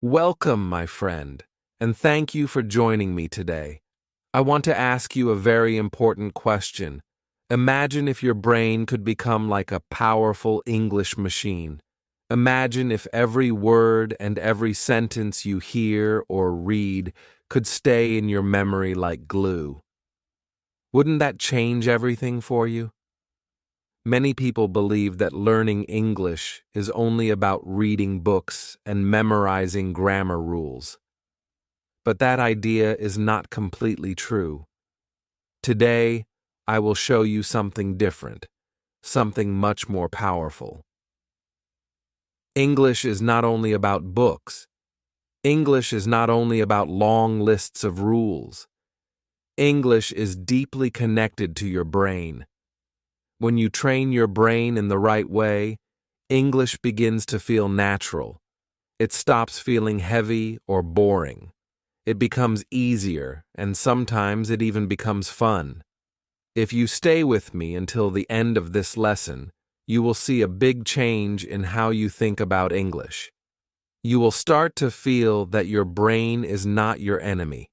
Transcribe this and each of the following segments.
Welcome, my friend, and thank you for joining me today. I want to ask you a very important question. Imagine if your brain could become like a powerful English machine. Imagine if every word and every sentence you hear or read could stay in your memory like glue. Wouldn't that change everything for you? Many people believe that learning English is only about reading books and memorizing grammar rules. But that idea is not completely true. Today, I will show you something different, something much more powerful. English is not only about books. English is not only about long lists of rules. English is deeply connected to your brain. When you train your brain in the right way, English begins to feel natural. It stops feeling heavy or boring. It becomes easier, and sometimes it even becomes fun. If you stay with me until the end of this lesson, you will see a big change in how you think about English. You will start to feel that your brain is not your enemy.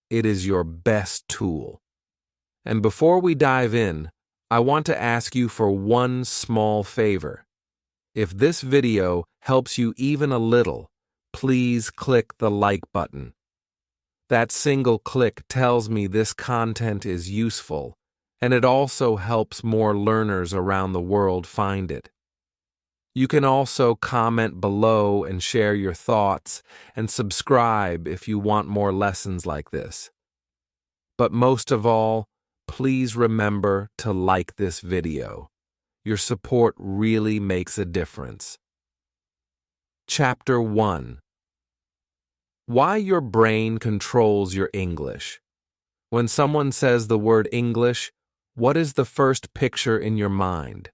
It is your best tool. And before we dive in, I want to ask you for one small favor. If this video helps you even a little, please click the like button. That single click tells me this content is useful, and it also helps more learners around the world find it. You can also comment below and share your thoughts, and subscribe if you want more lessons like this. But most of all, please remember to like this video. Your support really makes a difference. Chapter 1. Why your brain controls your English. When someone says the word English, what is the first picture in your mind?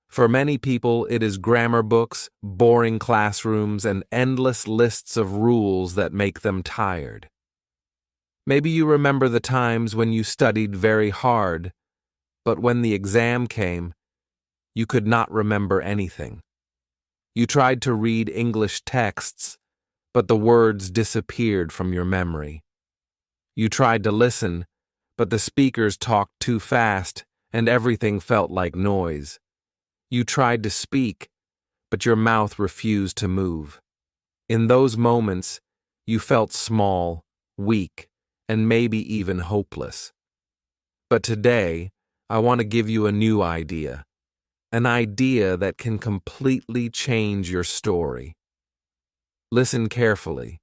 For many people, it is grammar books, boring classrooms, and endless lists of rules that make them tired. Maybe you remember the times when you studied very hard, but when the exam came, you could not remember anything. You tried to read English texts, but the words disappeared from your memory. You tried to listen, but the speakers talked too fast, and everything felt like noise. You tried to speak, but your mouth refused to move. In those moments, you felt small, weak, and maybe even hopeless. But today, I want to give you a new idea, an idea that can completely change your story. Listen carefully.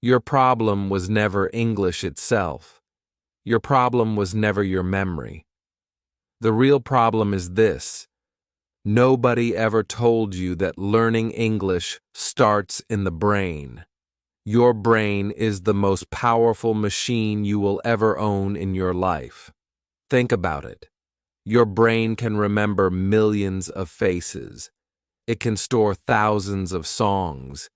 Your problem was never English itself. Your problem was never your memory. The real problem is this. Nobody ever told you that learning English starts in the brain. Your brain is the most powerful machine you will ever own in your life. Think about it. Your brain can remember millions of faces. It can store thousands of songs.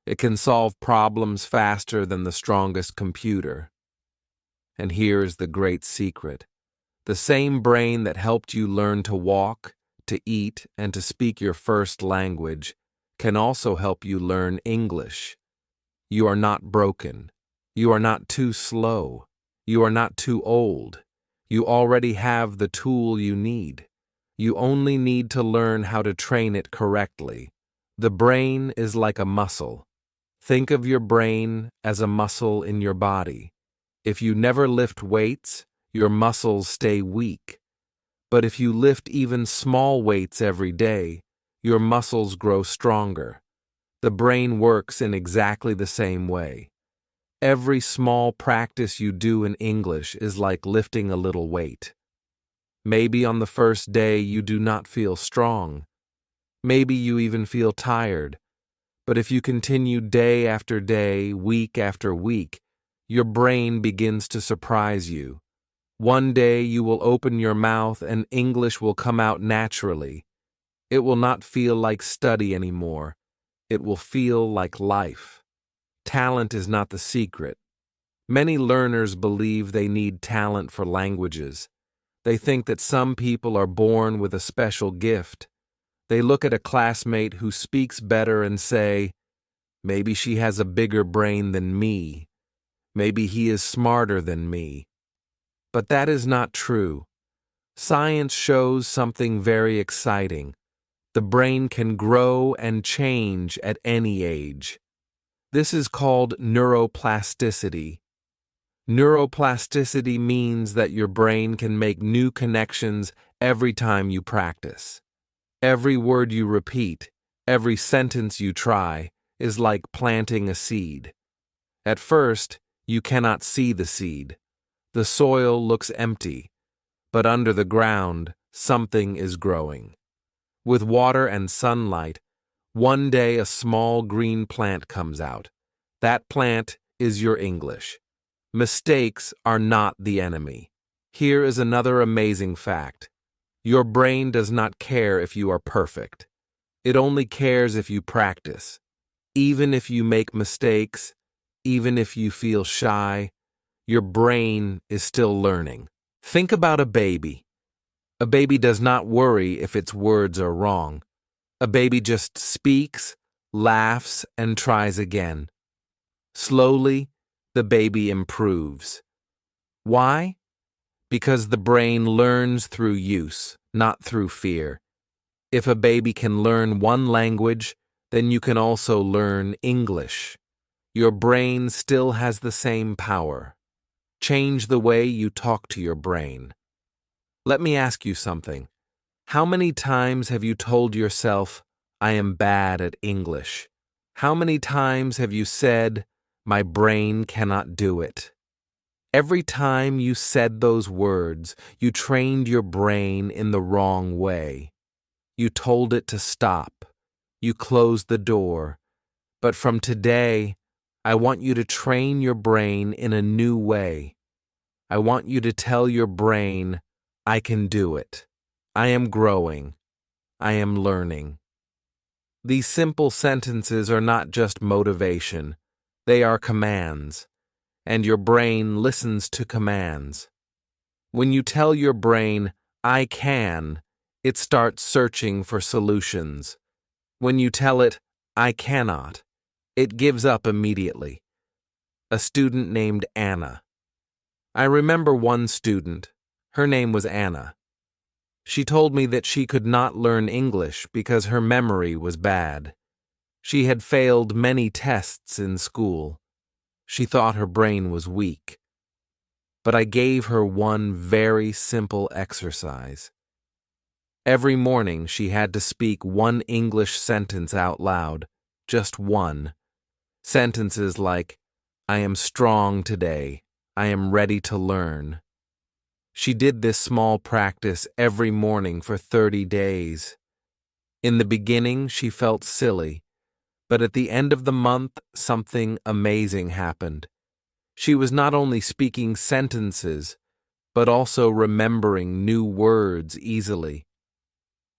It can solve problems faster than the strongest computer. And here is the great secret. The same brain that helped you learn to walk, to eat, and to speak your first language can also help you learn English. You are not broken. You are not too slow. You are not too old. You already have the tool you need. You only need to learn how to train it correctly. The brain is like a muscle. Think of your brain as a muscle in your body. If you never lift weights, your muscles stay weak. But if you lift even small weights every day, your muscles grow stronger. The brain works in exactly the same way. Every small practice you do in English is like lifting a little weight. Maybe on the first day you do not feel strong. Maybe you even feel tired. But if you continue day after day, week after week, your brain begins to surprise you. One day you will open your mouth and English will come out naturally. It will not feel like study anymore. It will feel like life. Talent is not the secret. Many learners believe they need talent for languages. They think that some people are born with a special gift. They look at a classmate who speaks better and say, Maybe she has a bigger brain than me. Maybe he is smarter than me. But that is not true. Science shows something very exciting. The brain can grow and change at any age. This is called neuroplasticity. Neuroplasticity means that your brain can make new connections every time you practice. Every word you repeat, every sentence you try, is like planting a seed. At first, you cannot see the seed. The soil looks empty, but under the ground, something is growing. With water and sunlight, one day a small green plant comes out. That plant is your English. Mistakes are not the enemy. Here is another amazing fact. Your brain does not care if you are perfect. It only cares if you practice. Even if you make mistakes, even if you feel shy, your brain is still learning. Think about a baby. A baby does not worry if its words are wrong. A baby just speaks, laughs, and tries again. Slowly, the baby improves. Why? Because the brain learns through use, not through fear. If a baby can learn one language, then you can also learn English. Your brain still has the same power. Change the way you talk to your brain. Let me ask you something. How many times have you told yourself, I am bad at English? How many times have you said, my brain cannot do it? Every time you said those words, you trained your brain in the wrong way. You told it to stop. You closed the door. But from today, I want you to train your brain in a new way. I want you to tell your brain, I can do it. I am growing. I am learning. These simple sentences are not just motivation. They are commands. And your brain listens to commands. When you tell your brain, I can, it starts searching for solutions. When you tell it, I cannot, it gives up immediately. A student named Anna. I remember one student. Her name was Anna. She told me that she could not learn English because her memory was bad. She had failed many tests in school. She thought her brain was weak. But I gave her one very simple exercise. Every morning she had to speak one English sentence out loud, just one. Sentences like, I am strong today. I am ready to learn. She did this small practice every morning for 30 days. In the beginning, she felt silly, but at the end of the month, something amazing happened. She was not only speaking sentences, but also remembering new words easily.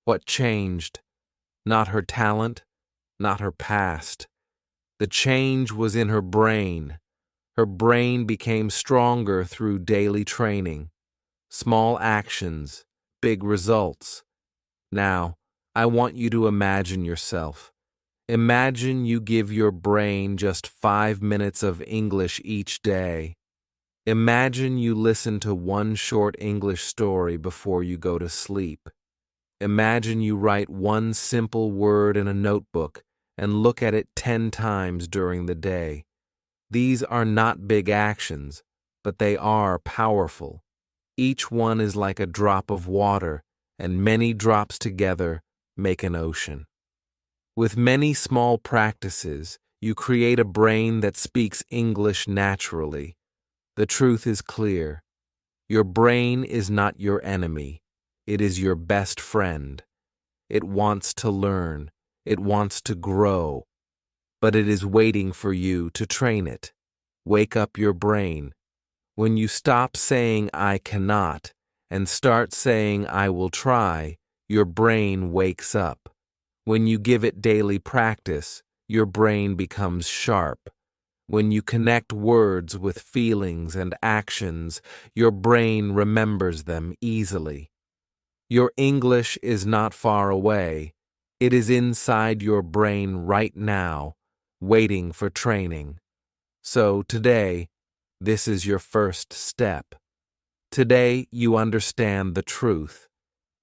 What changed? Not her talent, not her past. The change was in her brain. Her brain became stronger through daily training. Small actions, big results. Now, I want you to imagine yourself. Imagine you give your brain just 5 minutes of English each day. Imagine you listen to one short English story before you go to sleep. Imagine you write one simple word in a notebook and look at it 10 times during the day. These are not big actions, but they are powerful. Each one is like a drop of water, and many drops together make an ocean. With many small practices, you create a brain that speaks English naturally. The truth is clear. Your brain is not your enemy. It is your best friend. It wants to learn. It wants to grow. But it is waiting for you to train it. Wake up your brain. When you stop saying I cannot and start saying I will try, your brain wakes up. When you give it daily practice, your brain becomes sharp. When you connect words with feelings and actions, your brain remembers them easily. Your English is not far away. It is inside your brain right now. waiting for training. So today, this is your first step. Today, you understand the truth.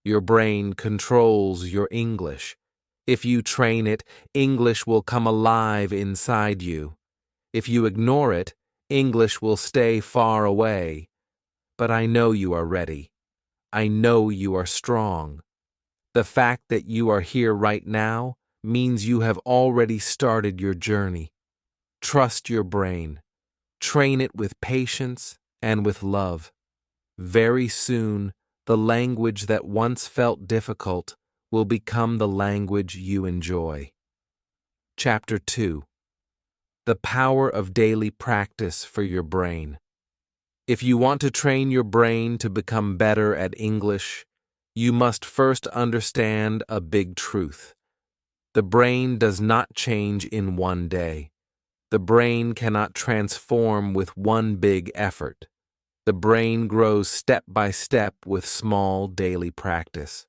Your brain controls your English. If you train it, English will come alive inside you. If you ignore it, English will stay far away. But I know you are ready. I know you are strong. The fact that you are here right now means you have already started your journey. Trust your brain. Train it with patience and with love. Very soon, the language that once felt difficult will become the language you enjoy. Chapter 2. The power of daily practice for your brain. If you want to train your brain to become better at English, you must first understand a big truth. The brain does not change in one day. The brain cannot transform with one big effort. The brain grows step by step with small daily practice.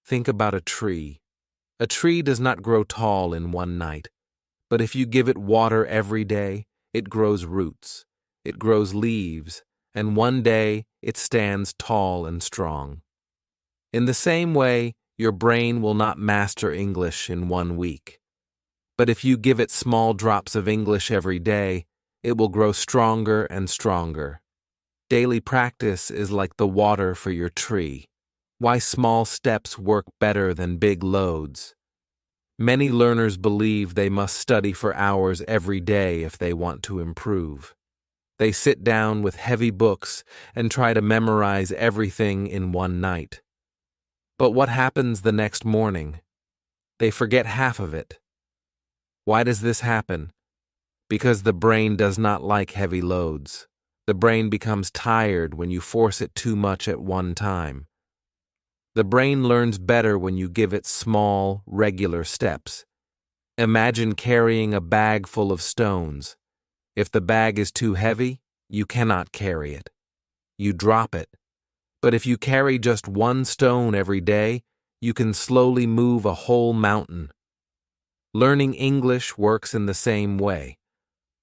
Think about a tree. A tree does not grow tall in one night, but if you give it water every day, it grows roots, it grows leaves, and one day it stands tall and strong. In the same way, your brain will not master English in 1 week. But if you give it small drops of English every day, it will grow stronger and stronger. Daily practice is like the water for your tree. Why small steps work better than big loads. Many learners believe they must study for hours every day if they want to improve. They sit down with heavy books and try to memorize everything in one night. But what happens the next morning? They forget half of it. Why does this happen? Because the brain does not like heavy loads. The brain becomes tired when you force it too much at one time. The brain learns better when you give it small, regular steps. Imagine carrying a bag full of stones. If the bag is too heavy, you cannot carry it. You drop it. But if you carry just one stone every day, you can slowly move a whole mountain. Learning English works in the same way.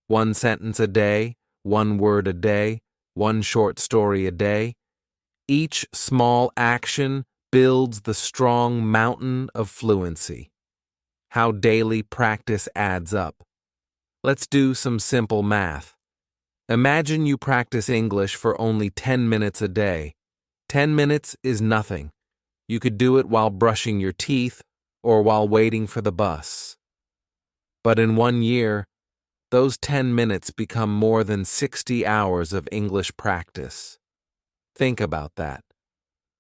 1 sentence a day, 1 word a day, 1 short story a day. Each small action builds the strong mountain of fluency. How daily practice adds up. Let's do some simple math. Imagine you practice English for only 10 minutes a day. 10 minutes is nothing. You could do it while brushing your teeth or while waiting for the bus. But in 1 year, those 10 minutes become more than 60 hours of English practice. Think about that.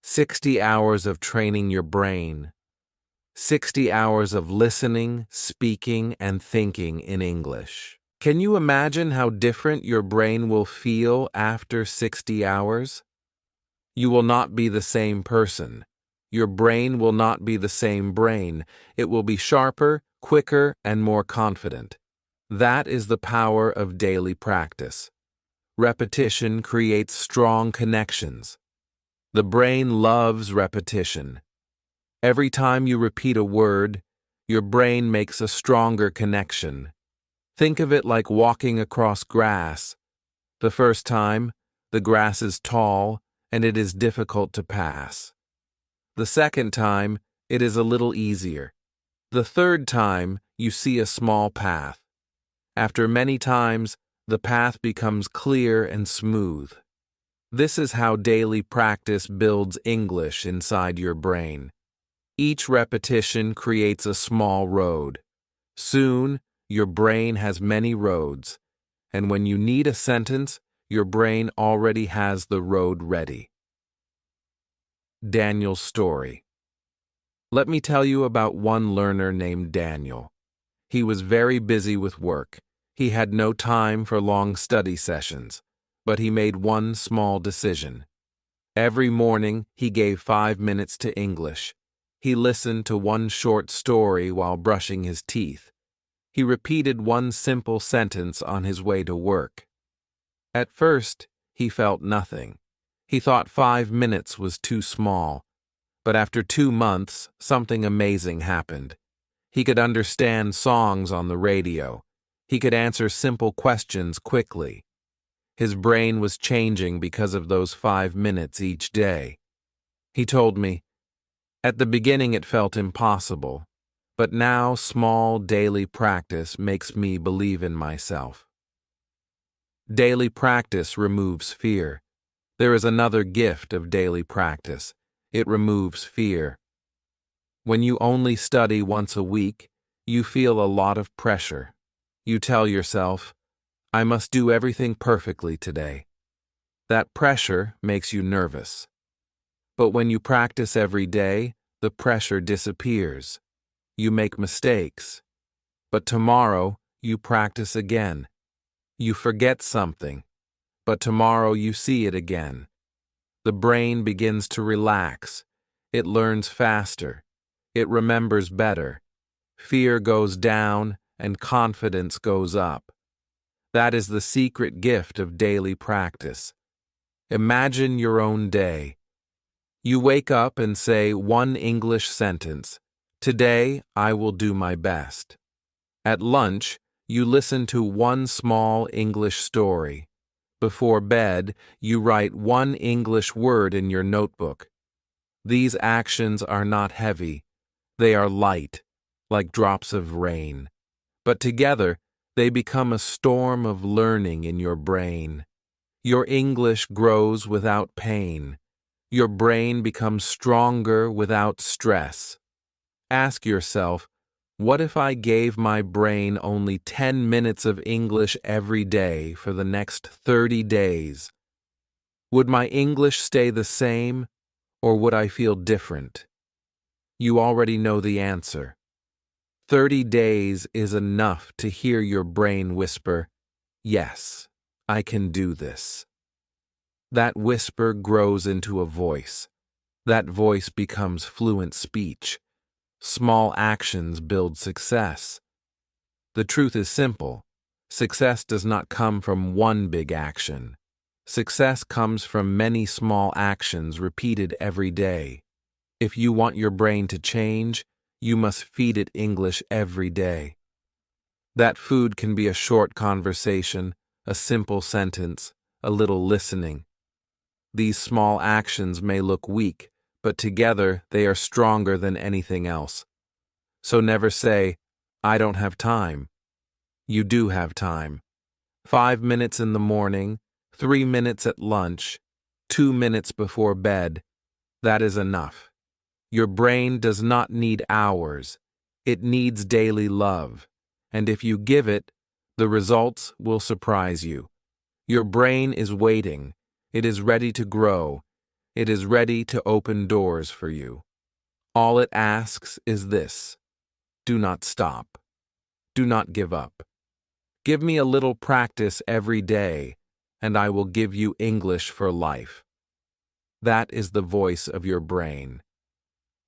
60 hours of training your brain. 60 hours of listening, speaking, and thinking in English. Can you imagine how different your brain will feel after 60 hours? You will not be the same person. Your brain will not be the same brain. It will be sharper, quicker, and more confident. That is the power of daily practice. Repetition creates strong connections. The brain loves repetition. Every time you repeat a word, your brain makes a stronger connection. Think of it like walking across grass. The first time, the grass is tall and it is difficult to pass. The second time, it is a little easier. The third time, you see a small path. After many times, the path becomes clear and smooth. This is how daily practice builds English inside your brain. Each repetition creates a small road. Soon, your brain has many roads, and when you need a sentence, your brain already has the road ready. Daniel's story. Let me tell you about one learner named Daniel. He was very busy with work. He had no time for long study sessions, but he made one small decision. Every morning, he gave 5 minutes to English. He listened to one short story while brushing his teeth. He repeated one simple sentence on his way to work. At first, he felt nothing. He thought 5 minutes was too small. But after 2 months, something amazing happened. He could understand songs on the radio. He could answer simple questions quickly. His brain was changing because of those 5 minutes each day. He told me, "At the beginning it felt impossible, but now small daily practice makes me believe in myself." Daily practice removes fear. There is another gift of daily practice. It removes fear. When you only study once a week, you feel a lot of pressure. You tell yourself, "I must do everything perfectly today." That pressure makes you nervous. But when you practice every day, the pressure disappears. You make mistakes. But tomorrow, you practice again. You forget something, but tomorrow you see it again. The brain begins to relax. It learns faster. It remembers better. Fear goes down and confidence goes up. That is the secret gift of daily practice. Imagine your own day. You wake up and say one English sentence. "Today, I will do my best." At lunch, you listen to one small English story. Before bed, you write one English word in your notebook. These actions are not heavy. They are light, like drops of rain. But together, they become a storm of learning in your brain. Your English grows without pain. Your brain becomes stronger without stress. Ask yourself, what if I gave my brain only 10 minutes of English every day for the next 30 days? Would my English stay the same, or would I feel different? You already know the answer. 30 days is enough to hear your brain whisper, "Yes, I can do this." That whisper grows into a voice. That voice becomes fluent speech. Small actions build success. The truth is simple. Success does not come from one big action. Success comes from many small actions repeated every day. If you want your brain to change, you must feed it English every day. That food can be a short conversation, a simple sentence, a little listening. These small actions may look weak, but together they are stronger than anything else. So never say, "I don't have time." You do have time. 5 minutes in the morning, 3 minutes at lunch, 2 minutes before bed. That is enough. Your brain does not need hours. It needs daily love. And if you give it, the results will surprise you. Your brain is waiting. It is ready to grow. It is ready to open doors for you. All it asks is this: do not stop. Do not give up. Give me a little practice every day, and I will give you English for life. That is the voice of your brain.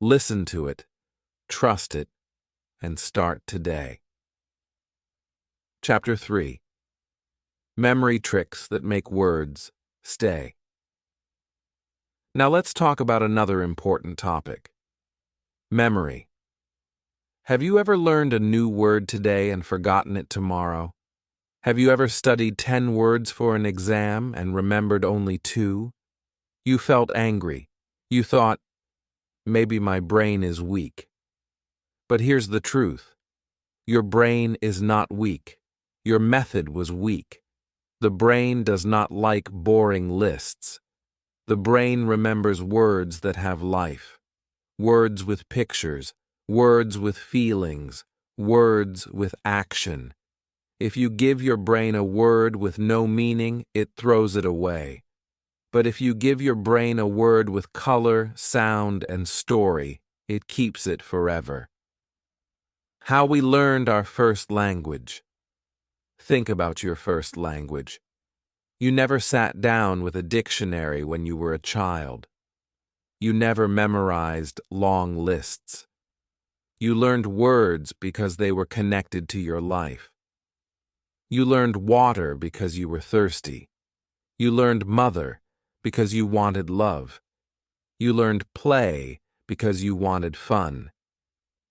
Listen to it, trust it, and start today. Chapter 3. Memory tricks that make words stay. Now let's talk about another important topic: memory. Have you ever learned a new word today and forgotten it tomorrow? Have you ever studied 10 words for an exam and remembered only 2? You felt angry. You thought, maybe my brain is weak. But here's the truth. Your brain is not weak. Your method was weak. The brain does not like boring lists. The brain remembers words that have life. Words with pictures. Words with feelings. Words with action. If you give your brain a word with no meaning, it throws it away. But if you give your brain a word with color, sound, and story, it keeps it forever. How we learned our first language. Think about your first language. You never sat down with a dictionary when you were a child. You never memorized long lists. You learned words because they were connected to your life. You learned water because you were thirsty. You learned mother because you wanted love. You learned play because you wanted fun.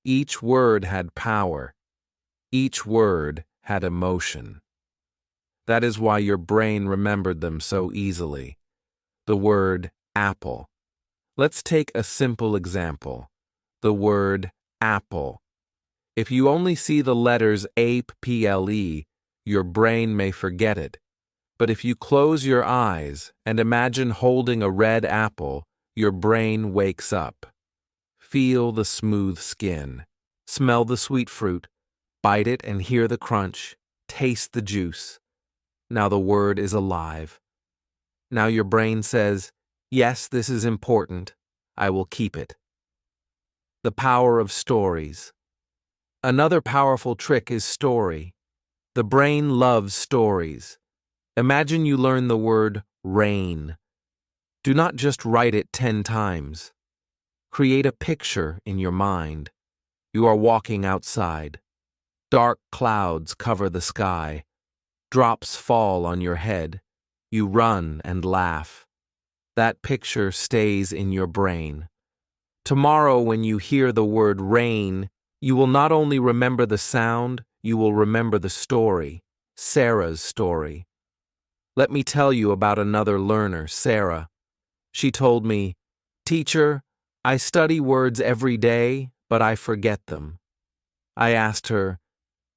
Each word had power. Each word had emotion. That is why your brain remembered them so easily. The word apple. Let's take a simple example. The word apple. If you only see the letters APPLE, your brain may forget it. But if you close your eyes and imagine holding a red apple, your brain wakes up. Feel the smooth skin. Smell the sweet fruit. Bite it and hear the crunch. Taste the juice. Now the word is alive. Now your brain says, yes, this is important. I will keep it. The power of stories. Another powerful trick is story. The brain loves stories. Imagine you learn the word rain. Do not just write it 10 times. Create a picture in your mind. You are walking outside. Dark clouds cover the sky. Drops fall on your head. You run and laugh. That picture stays in your brain. Tomorrow, when you hear the word rain, you will not only remember the sound, you will remember the story, Sarah's story. Let me tell you about another learner, Sarah. She told me, "Teacher, I study words every day, but I forget them." I asked her,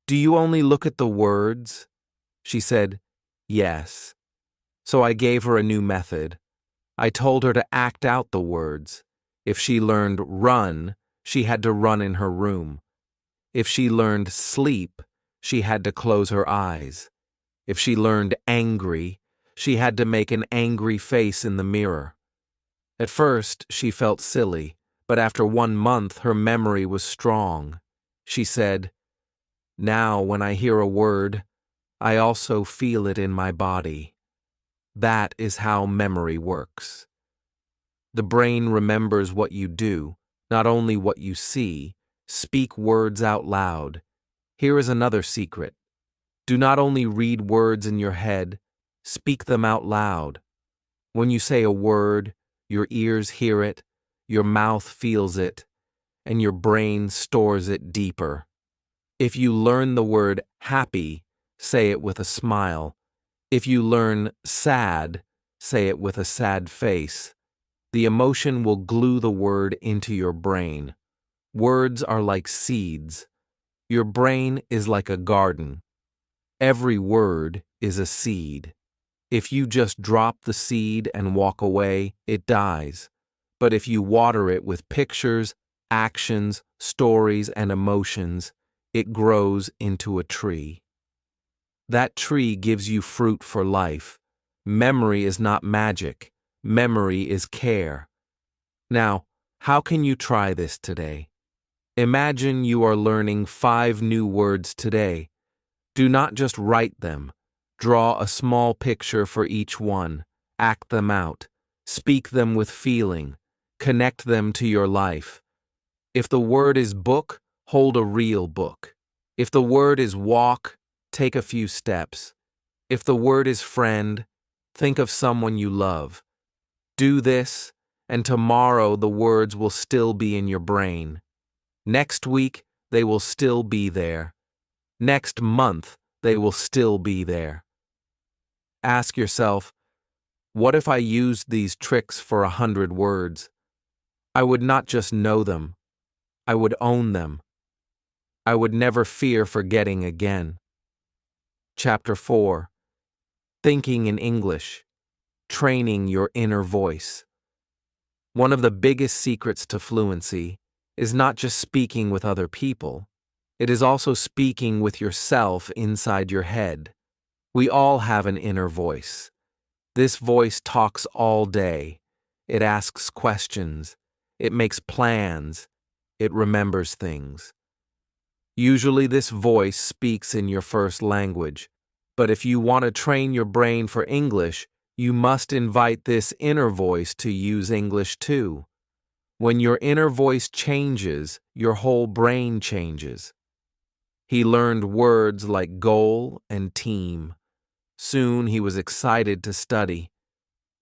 "Do you only look at the words?" She said, "Yes." So I gave her a new method. I told her to act out the words. If she learned run, she had to run in her room. If she learned sleep, she had to close her eyes. If she learned angry, she had to make an angry face in the mirror. At first, she felt silly, but after 1 month, her memory was strong. She said, "Now, when I hear a word, I also feel it in my body." That is how memory works. The brain remembers what you do, not only what you see. Speak words out loud. Here is another secret. Do not only read words in your head, speak them out loud. When you say a word, your ears hear it, your mouth feels it, and your brain stores it deeper. If you learn the word happy, say it with a smile. If you learn sad, say it with a sad face. The emotion will glue the word into your brain. Words are like seeds. Your brain is like a garden. Every word is a seed. If you just drop the seed and walk away, it dies. But if you water it with pictures, actions, stories, and emotions, it grows into a tree. That tree gives you fruit for life. Memory is not magic. Memory is care. Now, how can you try this today? Imagine you are learning 5 new words today. Do not just write them. Draw a small picture for each one. Act them out. Speak them with feeling. Connect them to your life. If the word is book, hold a real book. If the word is walk, take a few steps. If the word is friend, think of someone you love. Do this, and tomorrow the words will still be in your brain. Next week, they will still be there. Next month, they will still be there. Ask yourself, what if I used these tricks for 100 words? I would not just know them. I would own them. I would never fear forgetting again. Chapter 4. Thinking in English. Training your inner voice. One of the biggest secrets to fluency is not just speaking with other people. It is also speaking with yourself inside your head. We all have an inner voice. This voice talks all day. It asks questions. It makes plans. It remembers things. Usually this voice speaks in your first language, but if you want to train your brain for English, you must invite this inner voice to use English too. When your inner voice changes, your whole brain changes. He learned words like goal and team. Soon he was excited to study.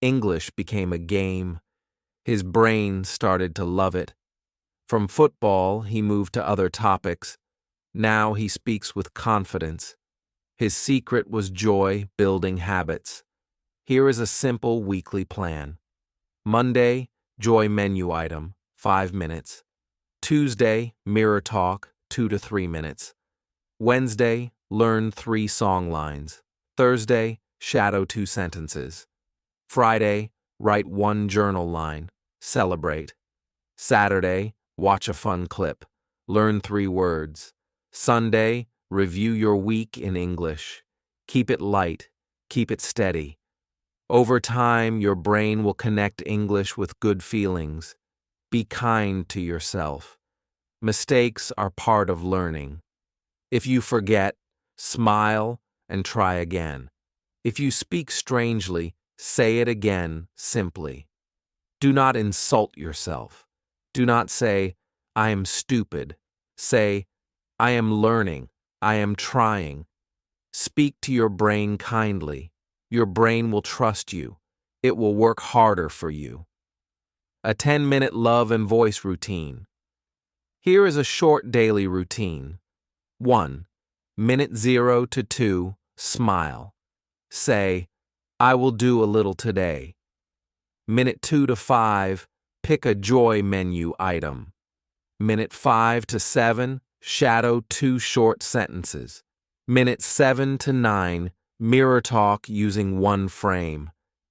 English became a game. His brain started to love it. From football, he moved to other topics. Now he speaks with confidence. His secret was joy building habits. Here is a simple weekly plan. Monday, joy menu item, 5 minutes. Tuesday, mirror talk, 2 to 3 minutes. Wednesday, learn 3 song lines. Thursday, shadow 2 sentences. Friday, write 1 journal line. Celebrate. Saturday, watch a fun clip. Learn 3 words. Sunday, review your week in English. Keep it light. Keep it steady. Over time, your brain will connect English with good feelings. Be kind to yourself. Mistakes are part of learning. If you forget, smile and try again. If you speak strangely, say it again simply. Do not insult yourself. Do not say, I am stupid. Say, I am learning. I am trying. Speak to your brain kindly. Your brain will trust you. It will work harder for you. A 10-minute love and voice routine. Here is a short daily routine. 1. Minute 0 to 2, smile. Say, I will do a little today. Minute 2 to 5, pick a joy menu item. Minute 5 to 7, shadow 2 short sentences. Minute 7 to 9, mirror talk using 1 frame.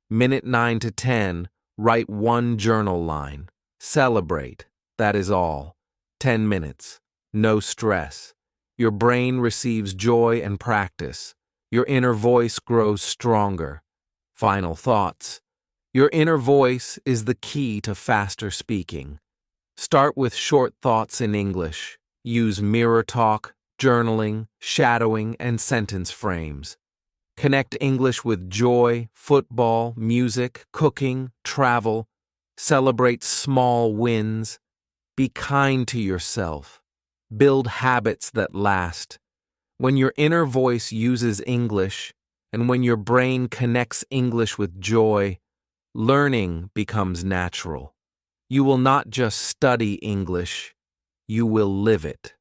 Minute 9 to 10, write 1 journal line. Celebrate. That is all. 10 minutes. No stress. Your brain receives joy and practice. Your inner voice grows stronger. Final thoughts. Your inner voice is the key to faster speaking. Start with short thoughts in English. Use mirror talk, journaling, shadowing, and sentence frames. Connect English with joy, football, music, cooking, travel. Celebrate small wins. Be kind to yourself. Build habits that last. When your inner voice uses English, and when your brain connects English with joy, learning becomes natural. You will not just study English, you will live it.